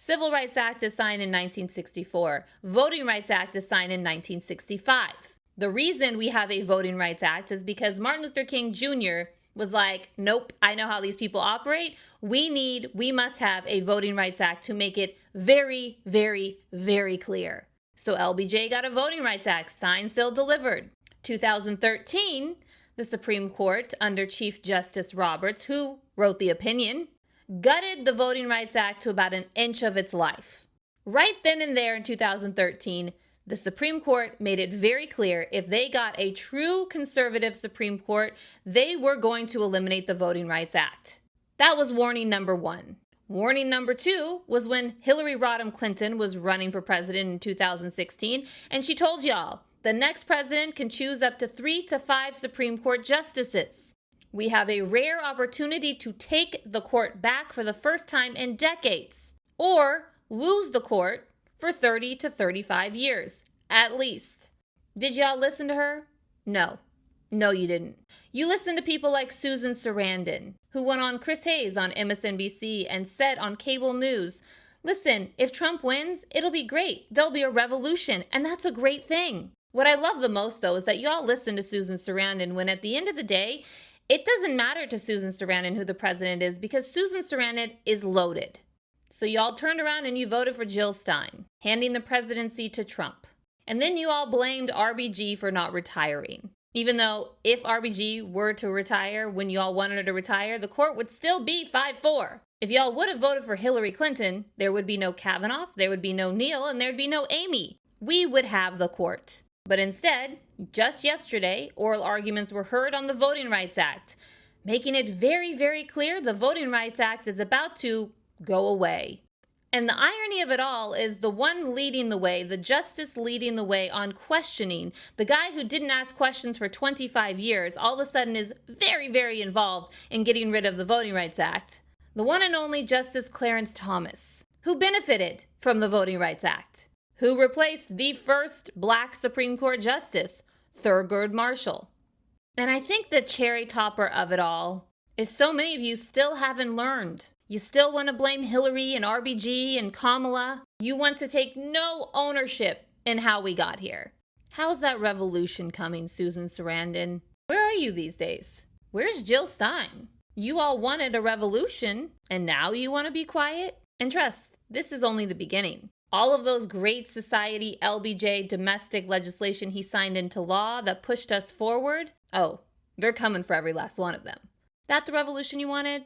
Civil Rights Act is signed in 1964. Voting Rights Act is signed in 1965. The reason we have a Voting Rights Act is because Martin Luther King Jr. was like, nope, I know how these people operate. We must have a Voting Rights Act to make it very, very, very clear. So LBJ got a Voting Rights Act, signed, sealed, delivered. 2013, the Supreme Court, under Chief Justice Roberts, who wrote the opinion, gutted the Voting Rights Act to about an inch of its life. Right then and there in 2013, the Supreme Court made it very clear if they got a true conservative Supreme Court, they were going to eliminate the Voting Rights Act. That was warning number one. Warning number two was when Hillary Rodham Clinton was running for president in 2016, and she told y'all, the next president can choose up to 3 to 5 Supreme Court justices. We have a rare opportunity to take the court back for the first time in decades, or lose the court for 30 to 35 years, at least. Did y'all listen to her? No. No, you didn't. You listened to people like Susan Sarandon, who went on Chris Hayes on MSNBC and said on cable news, listen, if Trump wins, it'll be great. There'll be a revolution, and that's a great thing. What I love the most, though, is that y'all listen to Susan Sarandon when at the end of the day, it doesn't matter to Susan Sarandon who the president is because Susan Sarandon is loaded. So y'all turned around and you voted for Jill Stein, handing the presidency to Trump. And then you all blamed RBG for not retiring. Even though if RBG were to retire when y'all wanted her to retire, the court would still be 5-4. If y'all would have voted for Hillary Clinton, there would be no Kavanaugh, there would be no Neal, and there'd be no Amy. We would have the court. But instead, just yesterday, oral arguments were heard on the Voting Rights Act, making it very, very clear the Voting Rights Act is about to go away. And the irony of it all is the one leading the way, the justice leading the way on questioning, the guy who didn't ask questions for 25 years, all of a sudden is very, very involved in getting rid of the Voting Rights Act. The one and only Justice Clarence Thomas, who benefited from the Voting Rights Act, who replaced the first Black Supreme Court Justice, Thurgood Marshall. And I think the cherry topper of it all is so many of you still haven't learned. You still want to blame Hillary and RBG and Kamala. You want to take no ownership in how we got here. How's that revolution coming, Susan Sarandon? Where are you these days? Where's Jill Stein? You all wanted a revolution, and now you want to be quiet? And trust, this is only the beginning. All of those great society LBJ domestic legislation he signed into law that pushed us forward, oh, they're coming for every last one of them. That the revolution you wanted?